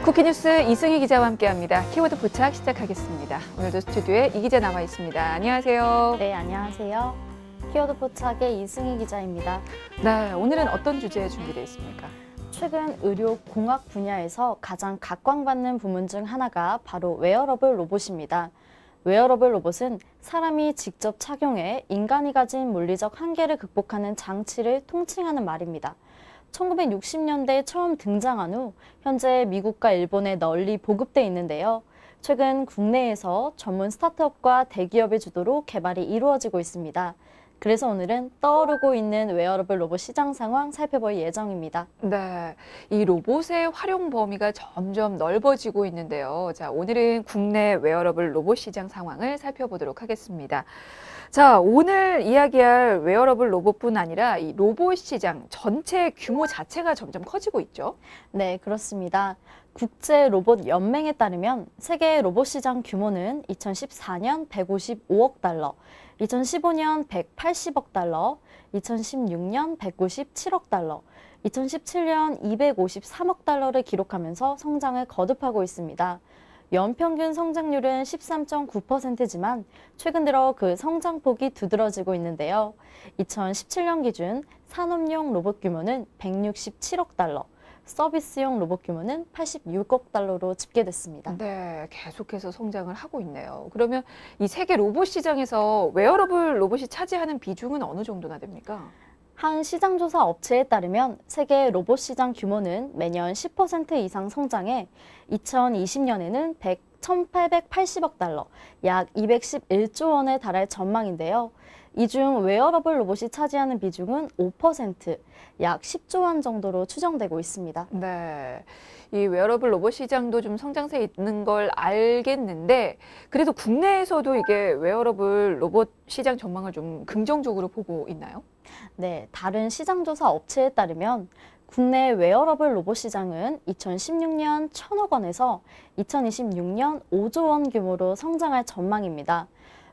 쿠키뉴스 이승희 기자와 함께합니다. 키워드 포착 시작하겠습니다. 오늘도 스튜디오에 이 기자 나와 있습니다. 안녕하세요. 네, 안녕하세요. 키워드 포착의 이승희 기자입니다. 네, 오늘은 어떤 주제 준비되어 있습니까? 최근 의료 공학 분야에서 가장 각광받는 부문 중 하나가 바로 웨어러블 로봇입니다. 웨어러블 로봇은 사람이 직접 착용해 인간이 가진 물리적 한계를 극복하는 장치를 통칭하는 말입니다. 1960년대에 처음 등장한 후 현재 미국과 일본에 널리 보급돼 있는데요. 최근 국내에서 전문 스타트업과 대기업의 주도로 개발이 이루어지고 있습니다. 그래서 오늘은 떠오르고 있는 웨어러블 로봇 시장 상황 살펴볼 예정입니다. 네, 이 로봇의 활용 범위가 점점 넓어지고 있는데요. 자, 오늘은 국내 웨어러블 로봇 시장 상황을 살펴보도록 하겠습니다. 자, 오늘 이야기할 웨어러블 로봇뿐 아니라 이 로봇 시장 전체 규모 자체가 점점 커지고 있죠. 네, 그렇습니다. 국제 로봇 연맹에 따르면 세계 로봇 시장 규모는 2014년 155억 달러, 2015년 180억 달러, 2016년 197억 달러, 2017년 253억 달러를 기록하면서 성장을 거듭하고 있습니다. 연평균 성장률은 13.9%지만 최근 들어 그 성장폭이 두드러지고 있는데요. 2017년 기준 산업용 로봇 규모는 167억 달러, 서비스용 로봇 규모는 86억 달러로 집계됐습니다. 네, 계속해서 성장을 하고 있네요. 그러면 이 세계 로봇 시장에서 웨어러블 로봇이 차지하는 비중은 어느 정도나 됩니까? 한 시장조사 업체에 따르면 세계 로봇 시장 규모는 매년 10% 이상 성장해 2020년에는 1,880억 달러, 약 211조 원에 달할 전망인데요. 이 중 웨어러블 로봇이 차지하는 비중은 5%, 약 10조 원 정도로 추정되고 있습니다. 네, 이 웨어러블 로봇 시장도 좀 성장세 있는 걸 알겠는데 그래도 국내에서도 이게 웨어러블 로봇 시장 전망을 좀 긍정적으로 보고 있나요? 네, 다른 시장조사 업체에 따르면 국내 웨어러블 로봇 시장은 2016년 1,000억 원에서 2026년 5조 원 규모로 성장할 전망입니다.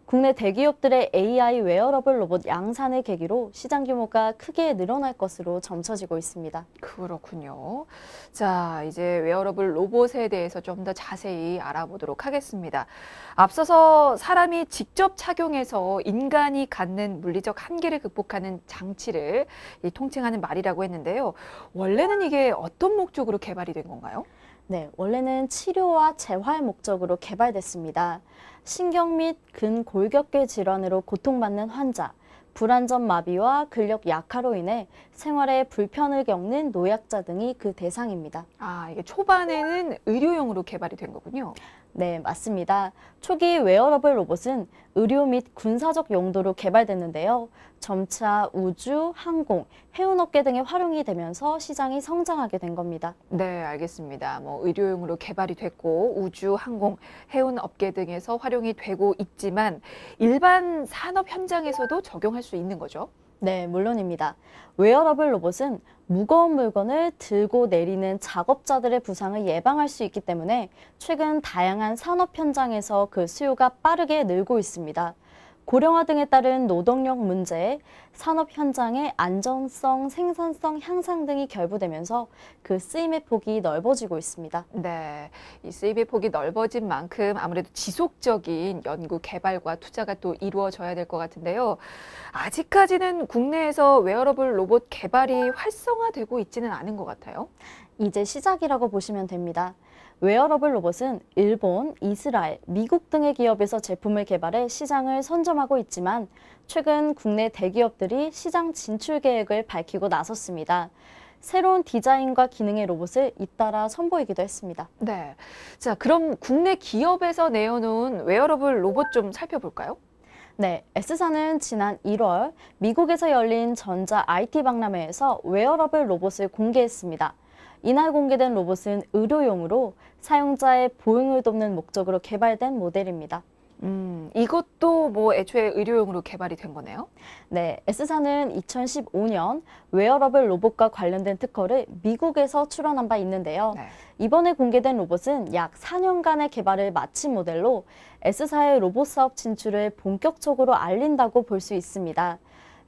국내 대기업들의 AI 웨어러블 로봇 양산을 계기로 시장 규모가 크게 늘어날 것으로 점쳐지고 있습니다. 그렇군요. 자, 이제 웨어러블 로봇에 대해서 좀 더 자세히 알아보도록 하겠습니다. 앞서서 사람이 직접 착용해서 인간이 갖는 물리적 한계를 극복하는 장치를 통칭하는 말이라고 했는데요. 원래는 이게 어떤 목적으로 개발이 된 건가요? 네, 원래는 치료와 재활 목적으로 개발됐습니다. 신경 및 근골격계 질환으로 고통받는 환자, 불안전 마비와 근력 약화로 인해 생활에 불편을 겪는 노약자 등이 그 대상입니다. 아, 이게 초반에는 의료용으로 개발이 된 거군요. 네, 맞습니다. 초기 웨어러블 로봇은 의료 및 군사적 용도로 개발됐는데요. 점차 우주, 항공, 해운업계 등에 활용이 되면서 시장이 성장하게 된 겁니다. 네, 알겠습니다. 뭐 의료용으로 개발이 됐고 우주, 항공, 해운 업계 등에서 활용이 되고 있지만 일반 산업 현장에서도 적용할 수 있는 거죠. 네, 물론입니다. 웨어러블 로봇은 무거운 물건을 들고 내리는 작업자들의 부상을 예방할 수 있기 때문에 최근 다양한 산업 현장에서 그 수요가 빠르게 늘고 있습니다. 고령화 등에 따른 노동력 문제, 산업 현장의 안전성, 생산성 향상 등이 결부되면서 그 쓰임의 폭이 넓어지고 있습니다. 네, 이 쓰임의 폭이 넓어진 만큼 아무래도 지속적인 연구 개발과 투자가 또 이루어져야 될 것 같은데요. 아직까지는 국내에서 웨어러블 로봇 개발이 활성화되고 있지는 않은 것 같아요. 이제 시작이라고 보시면 됩니다. 웨어러블 로봇은 일본, 이스라엘, 미국 등의 기업에서 제품을 개발해 시장을 선점하고 있지만 최근 국내 대기업들이 시장 진출 계획을 밝히고 나섰습니다. 새로운 디자인과 기능의 로봇을 잇따라 선보이기도 했습니다. 네, 자, 그럼 국내 기업에서 내어놓은 웨어러블 로봇 좀 살펴볼까요? 네, S사는 지난 1월 미국에서 열린 전자 IT 박람회에서 웨어러블 로봇을 공개했습니다. 이날 공개된 로봇은 의료용으로 사용자의 보행을 돕는 목적으로 개발된 모델입니다. 이것도 뭐 애초에 의료용으로 개발이 된 거네요? 네, S사는 2015년 웨어러블 로봇과 관련된 특허를 미국에서 출원한 바 있는데요. 네. 이번에 공개된 로봇은 약 4년간의 개발을 마친 모델로 S사의 로봇 사업 진출을 본격적으로 알린다고 볼 수 있습니다.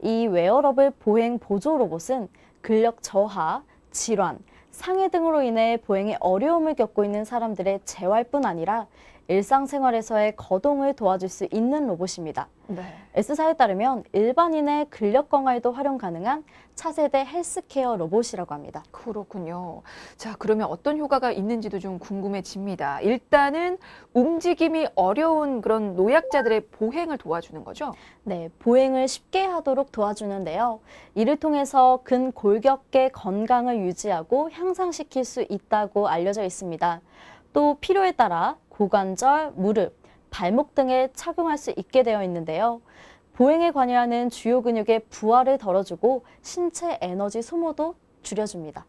이 웨어러블 보행 보조 로봇은 근력 저하, 질환, 상해 등으로 인해 보행에 어려움을 겪고 있는 사람들의 재활뿐 아니라 일상생활에서의 거동을 도와줄 수 있는 로봇입니다. 네. S사에 따르면 일반인의 근력 강화에도 활용 가능한 차세대 헬스케어 로봇이라고 합니다. 그렇군요. 자, 그러면 어떤 효과가 있는지도 좀 궁금해집니다. 일단은 움직임이 어려운 그런 노약자들의 보행을 도와주는 거죠? 네, 보행을 쉽게 하도록 도와주는데요. 이를 통해서 근골격계 건강을 유지하고 향상시킬 수 있다고 알려져 있습니다. 또 필요에 따라 고관절, 무릎, 발목 등에 착용할 수 있게 되어 있는데요. 보행에 관여하는 주요 근육의 부하를 덜어주고 신체 에너지 소모도 줄여줍니다.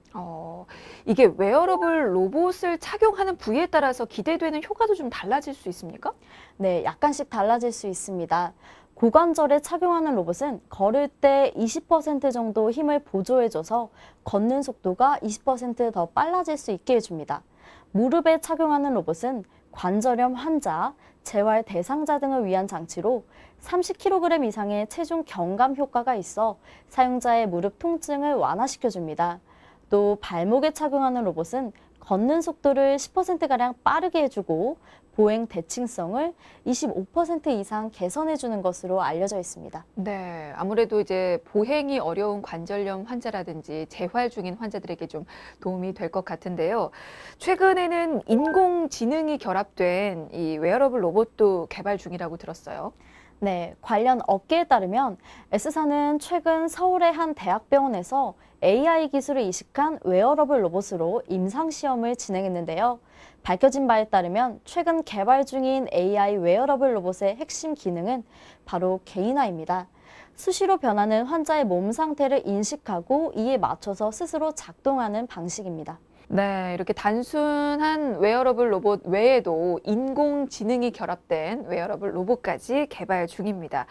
이게 웨어러블 로봇을 착용하는 부위에 따라서 기대되는 효과도 좀 달라질 수 있습니까? 네, 약간씩 달라질 수 있습니다. 고관절에 착용하는 로봇은 걸을 때 20% 정도 힘을 보조해줘서 걷는 속도가 20%더 빨라질 수 있게 해줍니다. 무릎에 착용하는 로봇은 관절염 환자, 재활 대상자 등을 위한 장치로 30kg 이상의 체중 경감 효과가 있어 사용자의 무릎 통증을 완화시켜줍니다. 또 발목에 착용하는 로봇은 걷는 속도를 10%가량 빠르게 해주고 보행 대칭성을 25% 이상 개선해주는 것으로 알려져 있습니다. 네, 아무래도 이제 보행이 어려운 관절염 환자라든지 재활 중인 환자들에게 좀 도움이 될 것 같은데요. 최근에는 인공지능이 결합된 이 웨어러블 로봇도 개발 중이라고 들었어요. 네, 관련 업계에 따르면 S사는 최근 서울의 한 대학병원에서 AI 기술을 이식한 웨어러블 로봇으로 임상시험을 진행했는데요. 밝혀진 바에 따르면 최근 개발 중인 AI 웨어러블 로봇의 핵심 기능은 바로 개인화입니다. 수시로 변하는 환자의 몸 상태를 인식하고 이에 맞춰서 스스로 작동하는 방식입니다. 네, 이렇게 단순한 웨어러블 로봇 외에도 인공지능이 결합된 웨어러블 로봇까지 개발 중입니다.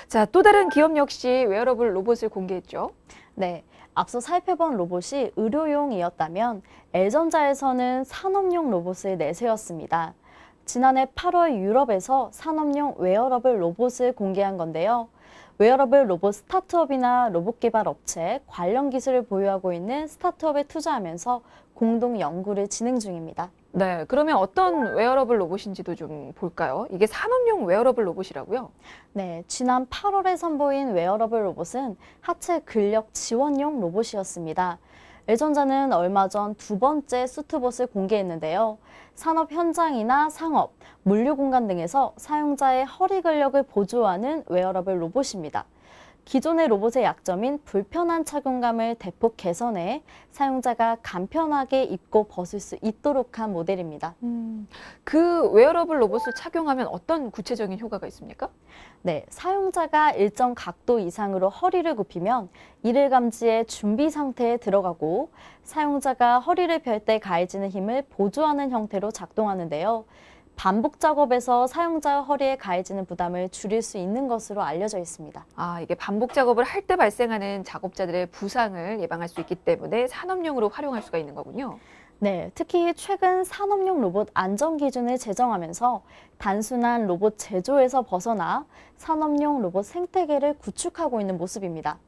자, 또 다른 기업 역시 웨어러블 로봇을 공개했죠. 네, 앞서 살펴본 로봇이 의료용이었다면 L전자에서는 산업용 로봇을 내세웠습니다. 지난해 8월 유럽에서 산업용 웨어러블 로봇을 공개한 건데요. 웨어러블 로봇 스타트업이나 로봇 개발 업체, 관련 기술을 보유하고 있는 스타트업에 투자하면서 공동 연구를 진행 중입니다. 네, 그러면 어떤 웨어러블 로봇인지도 좀 볼까요? 이게 산업용 웨어러블 로봇이라고요? 네, 지난 8월에 선보인 웨어러블 로봇은 하체 근력 지원용 로봇이었습니다. L전자는 얼마 전 두 번째 수트봇을 공개했는데요. 산업 현장이나 상업, 물류 공간 등에서 사용자의 허리 근력을 보조하는 웨어러블 로봇입니다. 기존의 로봇의 약점인 불편한 착용감을 대폭 개선해 사용자가 간편하게 입고 벗을 수 있도록 한 모델입니다. 그 웨어러블 로봇을 착용하면 어떤 구체적인 효과가 있습니까? 네, 사용자가 일정 각도 이상으로 허리를 굽히면 이를 감지해 준비 상태에 들어가고 사용자가 허리를 펼 때 가해지는 힘을 보조하는 형태로 작동하는데요. 반복 작업에서 사용자 허리에 가해지는 부담을 줄일 수 있는 것으로 알려져 있습니다. 아, 이게 반복 작업을 할 때 발생하는 작업자들의 부상을 예방할 수 있기 때문에 산업용으로 활용할 수가 있는 거군요. 네, 특히 최근 산업용 로봇 안전 기준을 제정하면서 단순한 로봇 제조에서 벗어나 산업용 로봇 생태계를 구축하고 있는 모습입니다.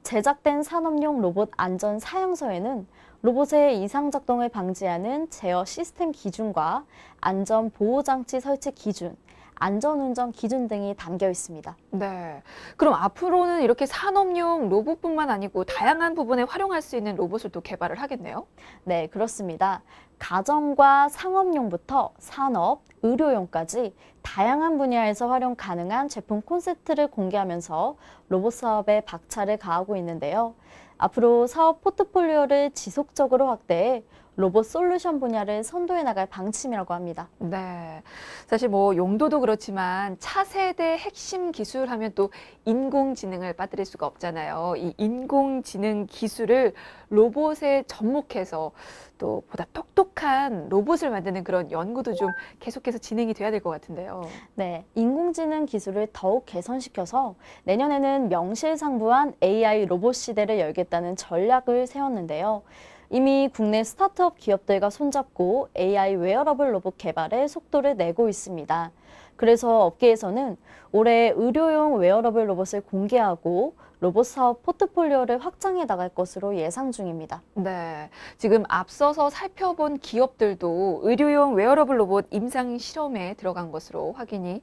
제작된 산업용 로봇 안전 사양서에는 로봇의 이상 작동을 방지하는 제어 시스템 기준과 안전 보호 장치 설치 기준, 안전운전 기준 등이 담겨 있습니다. 네. 그럼 앞으로는 이렇게 산업용 로봇뿐만 아니고 다양한 부분에 활용할 수 있는 로봇을 또 개발을 하겠네요. 네, 그렇습니다. 가정과 상업용부터 산업, 의료용까지 다양한 분야에서 활용 가능한 제품 콘셉트를 공개하면서 로봇 사업에 박차를 가하고 있는데요. 앞으로 사업 포트폴리오를 지속적으로 확대해 로봇 솔루션 분야를 선도해 나갈 방침이라고 합니다. 네. 사실 뭐 용도도 그렇지만 차세대 핵심 기술 하면 또 인공지능을 빠뜨릴 수가 없잖아요. 이 인공지능 기술을 로봇에 접목해서 또 보다 똑똑한 로봇을 만드는 그런 연구도 좀 계속해서 진행이 돼야 될 것 같은데요. 네, 인공지능 기술을 더욱 개선시켜서 내년에는 명실상부한 AI 로봇 시대를 열겠다는 전략을 세웠는데요. 이미 국내 스타트업 기업들과 손잡고 AI 웨어러블 로봇 개발에 속도를 내고 있습니다. 그래서 업계에서는 올해 의료용 웨어러블 로봇을 공개하고 로봇 사업 포트폴리오를 확장해 나갈 것으로 예상 중입니다. 네, 지금 앞서서 살펴본 기업들도 의료용 웨어러블 로봇 임상 실험에 들어간 것으로 확인이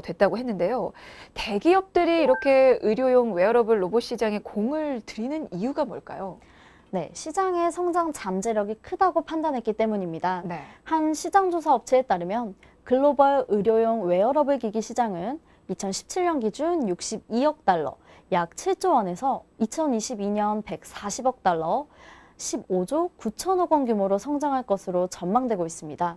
됐다고 했는데요. 대기업들이 이렇게 의료용 웨어러블 로봇 시장에 공을 들이는 이유가 뭘까요? 네, 시장의 성장 잠재력이 크다고 판단했기 때문입니다. 네. 한 시장조사 업체에 따르면 글로벌 의료용 웨어러블 기기 시장은 2017년 기준 62억 달러, 약 7조 원에서 2022년 140억 달러, 15조 9천억 원 규모로 성장할 것으로 전망되고 있습니다.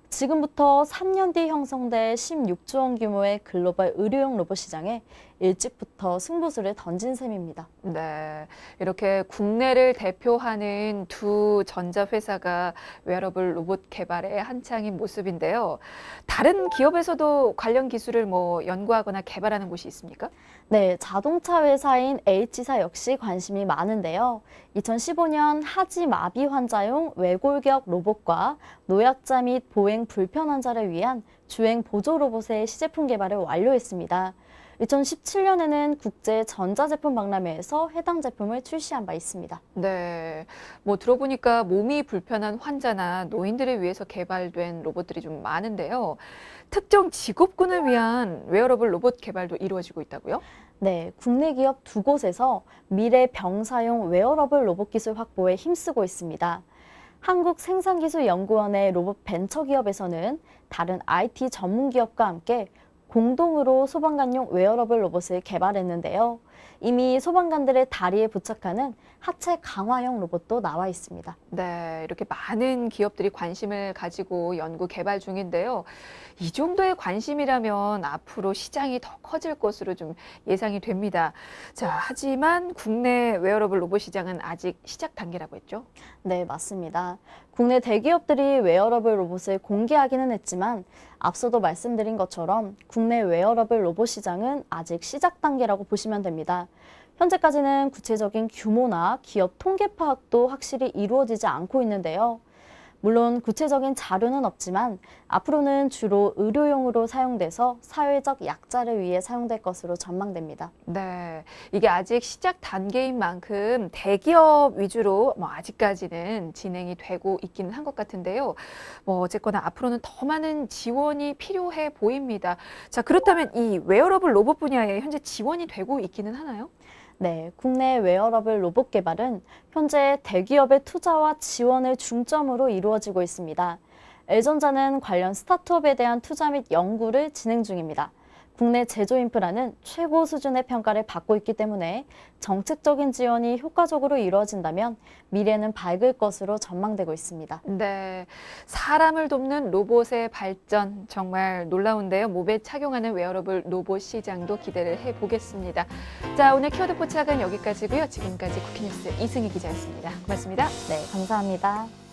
지금부터 3년 뒤 형성될 16조 원 규모의 글로벌 의료용 로봇 시장에 일찍부터 승부수를 던진 셈입니다. 네, 이렇게 국내를 대표하는 두 전자회사가 웨어러블 로봇 개발에 한창인 모습인데요. 다른 기업에서도 관련 기술을 연구하거나 개발하는 곳이 있습니까? 네, 자동차 회사인 H사 역시 관심이 많은데요. 2015년 하지 마비 환자용 외골격 로봇과 노약자 및 보행 불편 환자를 위한 주행 보조 로봇의 시제품 개발을 완료했습니다. 2017년에는 국제 전자제품 박람회에서 해당 제품을 출시한 바 있습니다. 네, 들어보니까 몸이 불편한 환자나 노인들을 위해서 개발된 로봇들이 좀 많은데요. 특정 직업군을 위한 웨어러블 로봇 개발도 이루어지고 있다고요? 네, 국내 기업 두 곳에서 미래 병사용 웨어러블 로봇 기술 확보에 힘쓰고 있습니다. 한국생산기술연구원의 로봇 벤처기업에서는 다른 IT 전문 기업과 함께 공동으로 소방관용 웨어러블 로봇을 개발했는데요. 이미 소방관들의 다리에 부착하는 하체 강화형 로봇도 나와 있습니다. 네, 이렇게 많은 기업들이 관심을 가지고 연구 개발 중인데요. 이 정도의 관심이라면 앞으로 시장이 더 커질 것으로 좀 예상이 됩니다. 자, 하지만 국내 웨어러블 로봇 시장은 아직 시작 단계라고 했죠? 네, 맞습니다. 국내 대기업들이 웨어러블 로봇을 공개하기는 했지만 앞서도 말씀드린 것처럼 국내 웨어러블 로봇 시장은 아직 시작 단계라고 보시면 됩니다. 현재까지는 구체적인 규모나 기업 통계 파악도 확실히 이루어지지 않고 있는데요. 물론 구체적인 자료는 없지만 앞으로는 주로 의료용으로 사용돼서 사회적 약자를 위해 사용될 것으로 전망됩니다. 네, 이게 아직 시작 단계인 만큼 대기업 위주로 아직까지는 진행이 되고 있기는 한 것 같은데요. 어쨌거나 앞으로는 더 많은 지원이 필요해 보입니다. 자, 그렇다면 이 웨어러블 로봇 분야에 현재 지원이 되고 있기는 하나요? 네, 국내 웨어러블 로봇 개발은 현재 대기업의 투자와 지원을 중점으로 이루어지고 있습니다. L전자는 관련 스타트업에 대한 투자 및 연구를 진행 중입니다. 국내 제조 인프라는 최고 수준의 평가를 받고 있기 때문에 정책적인 지원이 효과적으로 이루어진다면 미래는 밝을 것으로 전망되고 있습니다. 네, 사람을 돕는 로봇의 발전 정말 놀라운데요. 몸에 착용하는 웨어러블 로봇 시장도 기대를 해보겠습니다. 자, 오늘 키워드 포착은 여기까지고요. 지금까지 쿠키뉴스 이승희 기자였습니다. 고맙습니다. 네, 감사합니다.